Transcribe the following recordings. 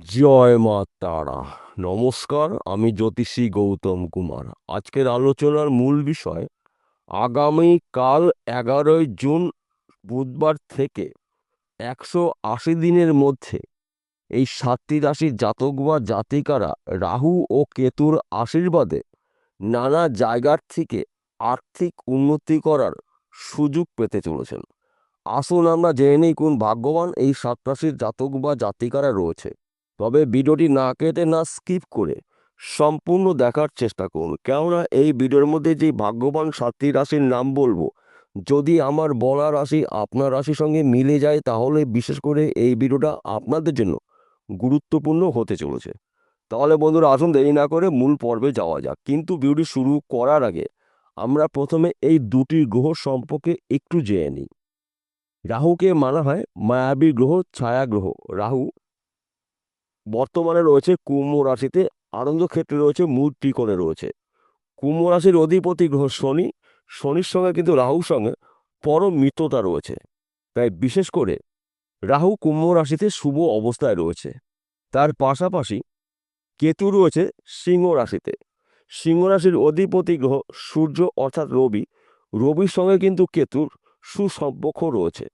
জয় মা তারা। নমস্কার, আমি জ্যোতিষী গৌতম কুমার। আজকের আলোচনার মূল বিষয় আগামীকাল 11ই জুন বুধবার থেকে 180 দিনের মধ্যে এই 7টি রাশির জাতক বা জাতিকারা রাহু ও কেতুর আশীর্বাদে নানা জায়গার থেকে আর্থিক উন্নতি করার সুযোগ পেতে চলেছেন। আসুন আমরা জেনে নিই কোন ভাগ্যবান এই 7 রাশির জাতক বা জাতিকারা রয়েছে। তবে ভিডিওটি না কেটে না স্কিপ করে সম্পূর্ণ দেখার চেষ্টা করুন, কেননা এই ভিডিওর মধ্যে যে ভাগ্যবান 7টি রাশির নাম বলবো, যদি আমার বলা রাশি আপনার রাশির সঙ্গে মিলে যায় তাহলে বিশেষ করে এই ভিডিওটা আপনাদের জন্য গুরুত্বপূর্ণ হতে চলেছে। তাহলে বন্ধুরা, আসুন দেরি না করে মূল পর্বে যাওয়া যাক। কিন্তু ভিডিওটি শুরু করার আগে আমরা প্রথমে এই দুটি গ্রহ সম্পর্কে একটু জেনে নিই। রাহুকে মানা হয় মায়াবী গ্রহ, ছায়া গ্রহ। রাহু বর্তমানে রয়েছে কুম্ভ রাশিতে, আনন্দ ক্ষেত্রে রয়েছে, মূল ত্রিকোণে রয়েছে। কুম্ভ রাশির অধিপতি গ্রহ শনি, শনির সঙ্গে কিন্তু রাহুর সঙ্গে পরম মিত্রতা রয়েছে। তাই বিশেষ করে রাহু কুম্ভ রাশিতে শুভ অবস্থায় রয়েছে। তার পাশাপাশি কেতু রয়েছে সিংহ রাশিতে। সিংহ রাশির অধিপতি গ্রহ সূর্য অর্থাৎ রবি, রবির সঙ্গে কিন্তু কেতুর সুসম্পর্ক রয়েছে।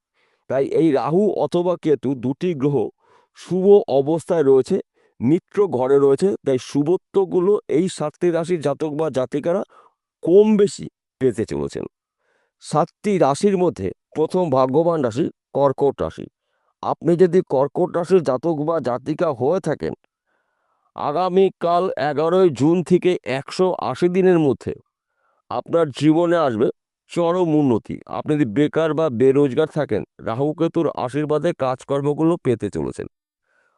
তাই এই রাহু অথবা কেতু দুটি গ্রহ শুভ অবস্থায় রয়েছে, মিত্র ঘরে রয়েছে। তাই শুভত্বগুলো এই 7টি রাশির জাতক বা জাতিকারা কম বেশি পেতে চলেছেন। 7টি রাশির মধ্যে প্রথম ভাগ্যবান রাশি কর্কট রাশি। আপনি যদি কর্কট রাশির জাতক বা জাতিকা হয়ে থাকেন, আগামীকাল 11ই জুন থেকে 180 দিনের মধ্যে আপনার জীবনে আসবে চরম উন্নতি। আপনি যদি বেকার বা বেরোজগার থাকেন, রাহু কেতুর আশীর্বাদে কাজকর্মগুলো পেতে চলেছেন।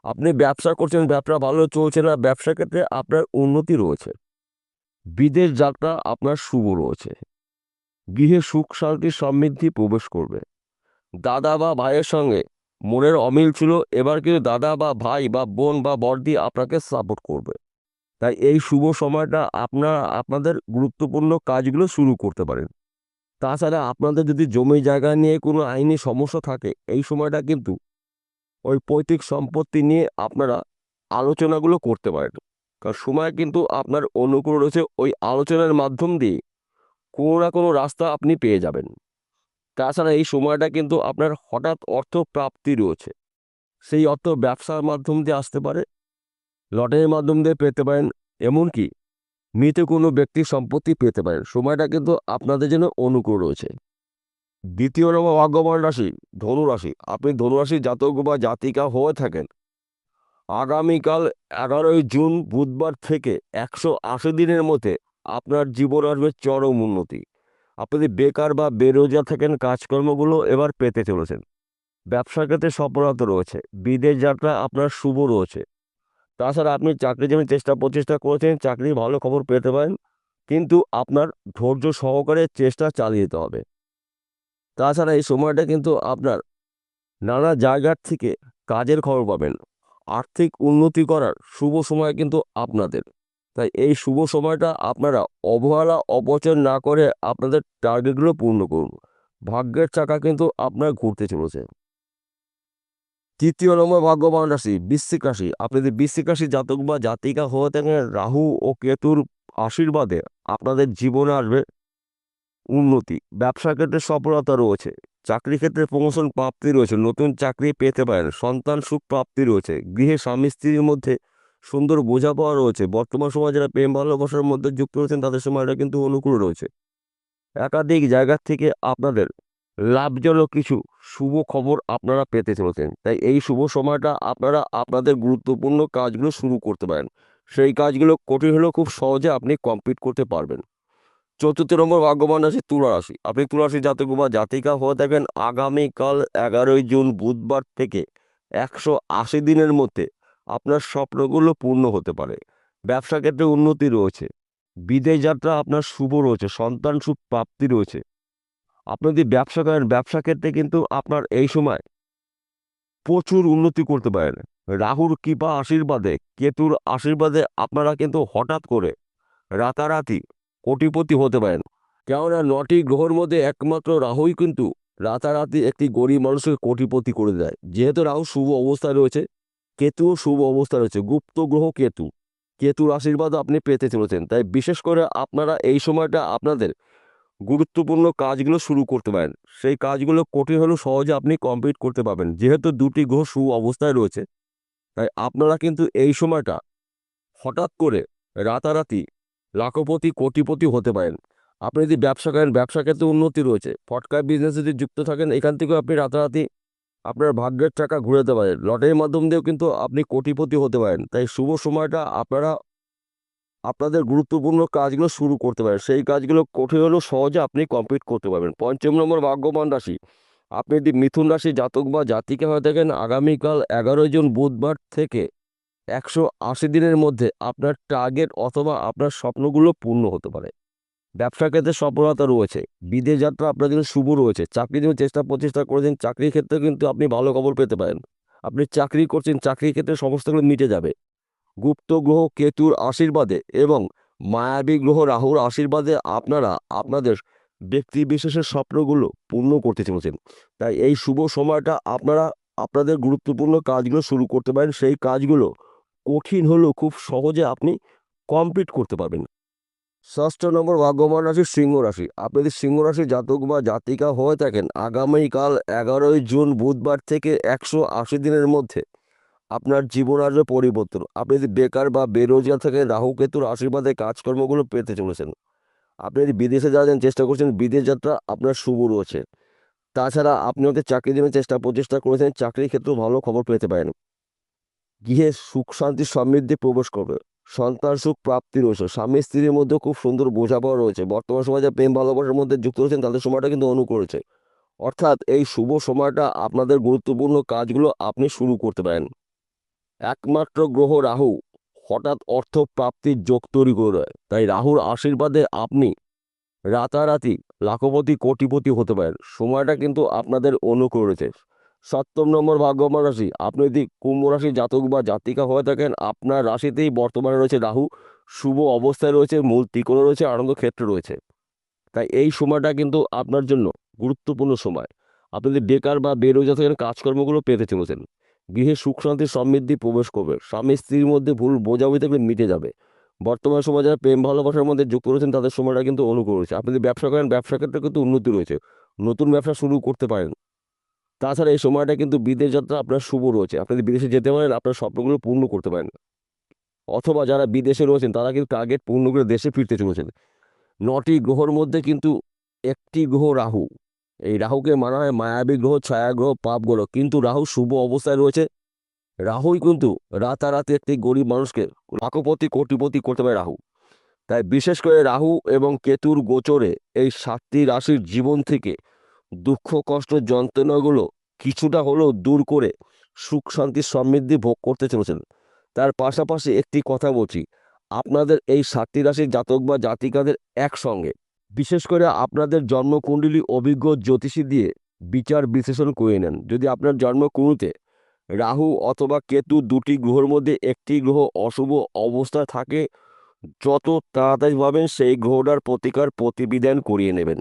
আপনি ব্যবসা করছেন, ব্যবসা ভালো চলছে না, ব্যবসা ক্ষেত্রে আপনার উন্নতি রয়েছে। বিদেশ যাত্রা আপনার শুভ রয়েছে। গৃহে সুখ শান্তি সমৃদ্ধি প্রবেশ করবে। দাদা বা ভাইয়ের সঙ্গে মনের অমিল ছিল, এবার কিন্তু দাদা বা ভাই বা বোন বা বড়দি আপনাকে সাপোর্ট করবে। তাই এই শুভ সময়টা আপনাদের গুরুত্বপূর্ণ কাজগুলো শুরু করতে পারেন। তাছাড়া আপনাদের যদি জমি জায়গা নিয়ে কোনো আইনি সমস্যা থাকে, এই সময়টা কিন্তু ওই পৈতৃক সম্পত্তি নিয়ে আপনারা আলোচনাগুলো করতে পারেন। কারণ সময় কিন্তু আপনার অনুকূল রয়েছে। ওই আলোচনার মাধ্যম দিয়ে কোনো না কোনো রাস্তা আপনি পেয়ে যাবেন। তাছাড়া এই সময়টা কিন্তু আপনার হঠাৎ অর্থ প্রাপ্তি রয়েছে। সেই অর্থ ব্যবসার মাধ্যম দিয়ে আসতে পারে, লটারির মাধ্যম দিয়ে পেতে পারেন, এমনকি মৃত কোনো ব্যক্তির সম্পত্তি পেতে পারেন। সময়টা কিন্তু আপনাদের জন্য অনুকূল রয়েছে। দ্বিতীয় নম্বর ভাগ্যবান রাশি ধনু রাশি। আপনি ধনু রাশির জাতক বা জাতিকা হয়ে থাকেন, আগামীকাল 11ই জুন বুধবার থেকে 180 দিনের মধ্যে আপনার জীবন আসবে চরম উন্নতি। আপনি যদি বেকার বা বেরোজগার থাকেন, কাজকর্মগুলো এবার পেতে চলেছেন। ব্যবসার ক্ষেত্রে সফলতা রয়েছে। বিদেশ যাত্রা আপনার শুভ রয়েছে। তাছাড়া আপনি চাকরির জন্য প্রচেষ্টা করেছেন, চাকরি ভালো খবর পেতে পারেন, কিন্তু আপনার ধৈর্য সহকারে চেষ্টা চালিয়ে যেতে হবে। তাছাড়া এই সময়টা কিন্তু আপনার নানা জায়গার থেকে কাজের খবর পাবেন। আর্থিক উন্নতি করার শুভ সময় কিন্তু আপনাদের। তাই এই শুভ সময়টা আপনারা অবহেলা অপচয় না করে আপনাদের টার্গেটগুলো পূর্ণ করুন। ভাগ্যের চাকা কিন্তু আপনার ঘুরতে চলেছে। তৃতীয় নম্বর ভাগ্যবান রাশি বৃশ্চিক রাশি। আপনি যদি বৃশ্চিক রাশির জাতক বা জাতিকা হয়ে থাকেন, রাহু ও কেতুর আশীর্বাদে আপনাদের জীবনে আসবে উন্নতি। ব্যবসা ক্ষেত্রে সফলতা রয়েছে। চাকরি ক্ষেত্রে প্রমোশন প্রাপ্তি রয়েছে, নতুন চাকরি পেতে পারেন। সন্তান সুখ প্রাপ্তি রয়েছে। গৃহে স্বামী স্ত্রীর মধ্যে সুন্দর বোঝাপড়া রয়েছে। বর্তমান সময় যারা প্রেম ভালোবাসার মধ্যে যুক্ত রয়েছেন তাদের সময়টা কিন্তু অনুকূল রয়েছে। একাধিক জায়গা থেকে আপনাদের লাভজনক কিছু শুভ খবর আপনারা পেতে চলেছেন। তাই এই শুভ সময়টা আপনারা আপনাদের গুরুত্বপূর্ণ কাজগুলো শুরু করতে পারেন। সেই কাজগুলো কঠিন হলেও খুব সহজে আপনি কমপ্লিট করতে পারবেন। চতুর্থ নম্বর ভাগ্যবান রাশি তুলা রাশি। আপনি তুলা রাশি জাতক বা জাতিকা হয়ে থাকেন, আগামীকাল 11ই জুন বুধবার থেকে 180 দিনের মধ্যে আপনার স্বপ্নগুলো পূর্ণ হতে পারে। ব্যবসা ক্ষেত্রে উন্নতি রয়েছে। বিদেশ যাত্রা আপনার শুভ রয়েছে। সন্তান সুখ প্রাপ্তি রয়েছে। আপনি যদি ব্যবসা করেন, ব্যবসা ক্ষেত্রে কিন্তু আপনার এই সময় প্রচুর উন্নতি করতে পারেন। রাহুর কৃপা আশীর্বাদে, কেতুর আশীর্বাদে আপনারা কিন্তু হঠাৎ করে রাতারাতি কোটিপতি হতে পারেন। কেননা 9টি গ্রহের মধ্যে একমাত্র রাহুই কিন্তু রাতারাতি একটি গরিব মানুষকে কোটিপতি করে দেয়। যেহেতু রাহু শুভ অবস্থায় রয়েছে, কেতু শুভ অবস্থা রয়েছে, গুপ্ত গ্রহ কেতু, কেতুর আশীর্বাদ আপনি পেতে চলেছেন। তাই বিশেষ করে আপনারা এই সময়টা আপনাদের গুরুত্বপূর্ণ কাজগুলো শুরু করতে পারেন। সেই কাজগুলো কঠিন হলেও সহজে আপনি কমপ্লিট করতে পারবেন। যেহেতু দুটি গ্রহ সু অবস্থায় রয়েছে, তাই আপনারা কিন্তু এই সময়টা হঠাৎ করে রাতারাতি লাখপতি কোটিপতি হতে পারেন। আপনি যদি ব্যবসা করেন, ব্যবসা ক্ষেত্রে উন্নতি রয়েছে। ফটকা বিজনেস যদি যুক্ত থাকেন, এখান থেকেও আপনি রাতারাতি আপনার ভাগ্যের টাকা ঘুরাতে পারেন। লটারির মাধ্যম দিয়েও কিন্তু আপনি কোটিপতি হতে পারেন। তাই শুভ সময়টা আপনারা আপনাদের গুরুত্বপূর্ণ কাজগুলো শুরু করতে পারেন। সেই কাজগুলো কঠিন হলেও সহজে আপনি কমপ্লিট করতে পারবেন। পঞ্চম নম্বর ভাগ্যবান রাশি, আপনি যদি মিথুন রাশি জাতক বা জাতিকা হয়ে থাকেন, আগামীকাল 11 জুন বুধবার থেকে 180 দিনের মধ্যে আপনার টার্গেট অথবা আপনার স্বপ্নগুলো পূর্ণ হতে পারে। ব্যবসা ক্ষেত্রে সফলতা রয়েছে, বিদেশ যাত্রা আপনার জন্য শুভ রয়েছে। চাকরির জন্য চেষ্টা প্রচেষ্টা করেছেন, চাকরির ক্ষেত্রে কিন্তু আপনি ভালো খবর পেতে পারেন। আপনি চাকরি করছেন, চাকরির ক্ষেত্রে সমস্যাগুলো মিটে যাবে। গুপ্ত গ্রহ কেতুর আশীর্বাদে এবং মায়াবী গ্রহ রাহুর আশীর্বাদে আপনারা আপনাদের ব্যক্তি বিশেষের স্বপ্নগুলো পূর্ণ করতে চলেছেন। তাই এই শুভ সময়টা আপনারা আপনাদের গুরুত্বপূর্ণ কাজগুলো শুরু করতে পারেন। সেই কাজগুলো কঠিন হলেও খুব সহজে আপনি কমপ্লিট করতে পারবেন। ষষ্ঠ নম্বর ভাগ্যবান রাশি সিংহ রাশি, আপনি যদি সিংহ রাশি জাতক বা জাতিকা হয়ে থাকেন, আগামীকাল 11 জুন বুধবার থেকে 180 দিনের মধ্যে আপনার জীবন আসবে পরিবর্তন। আপনি যদি বেকার বা বেরোজগার থেকে রাহু কেতুর আশীর্বাদে কাজকর্মগুলো পেতে চলেছেন। আপনি যদি বিদেশে যাওয়ার চেষ্টা করছেন, বিদেশ যাত্রা আপনার শুভ রয়েছে। তাছাড়া আপনি হয়তো চাকরির জন্য চেষ্টা প্রচেষ্টা করেছেন, চাকরির ক্ষেত্রেও ভালো খবর পেতে পারেন। গৃহে সুখ শান্তি সমৃদ্ধি প্রবেশ করবে, সন্তান সুখ প্রাপ্তি রয়েছে, স্বামী স্ত্রীর মধ্যে খুব সুন্দর বোঝাপড়া রয়েছে। বর্তমান সময়ে যা প্রেম ভালোবাসার মধ্যে যুক্ত রয়েছেন তাদের সময়টা কিন্তু অনুকূল রয়েছে। অর্থাৎ এই শুভ সময়টা আপনাদের গুরুত্বপূর্ণ কাজগুলো আপনি শুরু করতে পারেন। একমাত্র গ্রহ রাহু হঠাৎ অর্থ প্রাপ্তির যোগ তৈরি করে দেয়। তাই রাহুর আশীর্বাদে আপনি রাতারাতি লাখপতি কোটিপতি হতে পারেন। সময়টা কিন্তু আপনাদের অনুকূল রয়েছে। সপ্তম নম্বর ভাগ্যবান রাশি, আপনি যদি কুম্ভ রাশি জাতক বা জাতিকা হয়ে থাকেন, আপনার রাশিতেই বর্তমানে রয়েছে রাহু, শুভ অবস্থায় রয়েছে, মূল ত্রিকোণে রয়েছে, আনন্দ ক্ষেত্রে রয়েছে। তাই এই সময়টা কিন্তু আপনার জন্য গুরুত্বপূর্ণ সময়। আপনি যদি বেকার বা বেরোজগার থাকেন, কাজকর্মগুলো পেতে চলেছেন। গৃহে সুখ শান্তি সমৃদ্ধি প্রবেশ করবে, স্বামী স্ত্রীর মধ্যে ভুল বোঝাবুঝি থাকলে মিটে যাবে। বর্তমান সময়ে যারা প্রেম ভালোবাসার মধ্যে যুক্ত রয়েছেন তাদের সময়টা কিন্তু অনুকূল রয়েছে। আপনি যদি ব্যবসা করেন, ব্যবসা ক্ষেত্রে কিন্তু উন্নতি রয়েছে, নতুন ব্যবসা শুরু করতে পারেন। তাছাড়া এই সময়টা কিন্তু বিদেশ যাত্রা আপনার শুভ রয়েছে। আপনি যদি বিদেশে যেতে পারেন, আপনার স্বপ্নগুলো পূর্ণ করতে পারেন। অথবা যারা বিদেশে রয়েছেন তারা কিন্তু টার্গেট পূর্ণ করে দেশে ফিরতে চলেছেন। 9টি গ্রহর মধ্যে কিন্তু একটি গ্রহ রাহু। এই রাহুকে মানা হয় মায়াবী গ্রহ, ছায়া গ্রহ, পাপ গ্রহ। কিন্তু রাহু শুভ অবস্থায় রয়েছে। রাহুই কিন্তু রাতারাতি একটি গরিব মানুষকে লাখপতি কোটিপতি করতে পারে রাহু। তাই বিশেষ করে রাহু এবং কেতুর গোচরে এই 7টি রাশির জীবন থেকে দুঃখ কষ্ট যন্ত্রণাগুলো কিছুটা হলেও দূর করে সুখ শান্তি সমৃদ্ধি ভোগ করতে চলেছেন। তার পাশাপাশি একটি কথা বলছি, আপনাদের এই 7টি রাশির জাতক বা জাতিকাদের একসঙ্গে বিশেষ করে আপনাদের জন্মকুণ্ডলী অভিজ্ঞ জ্যোতিষী দিয়ে বিচার বিশ্লেষণ করে নেন। যদি আপনার জন্মকুণ্ডলিতে রাহু অথবা কেতু দুটি গ্রহের মধ্যে একটি গ্রহ অশুভ অবস্থায় থাকে, যত তাড়াতাড়ি পাবেন সেই গ্রহটার প্রতিকার প্রতিবিধান করিয়ে নেবেন।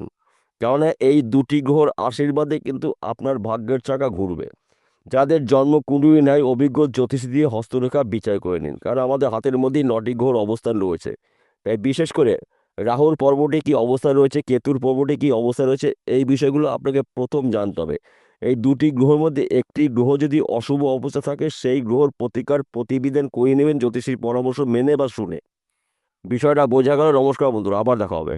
কেননা এই দুটি গ্রহর আশীর্বাদে কিন্তু আপনার ভাগ্যের চাকা ঘুরবে। যাদের জন্মকুণ্ডলী নেয় অভিজ্ঞ জ্যোতিষী দিয়ে হস্তরেখা বিচার করে নিন, কারণ আমাদের হাতের মধ্যেই 9টি গ্রহর অবস্থান রয়েছে। তাই বিশেষ করে রাহুর পর্বটি কী অবস্থা রয়েছে, কেতুর পর্বটি কী অবস্থা রয়েছে, এই বিষয়গুলো আপনাকে প্রথম জানতে হবে। এই দুটি গ্রহের মধ্যে একটি গ্রহ যদি অশুভ অবস্থা থাকে, সেই গ্রহর প্রতিকার প্রতিবিধান করিয়ে নেবেন জ্যোতিষীর পরামর্শ মেনে বা শুনে। বিষয়টা বোঝা গেল। নমস্কার বন্ধুরা, আবার দেখা হবে।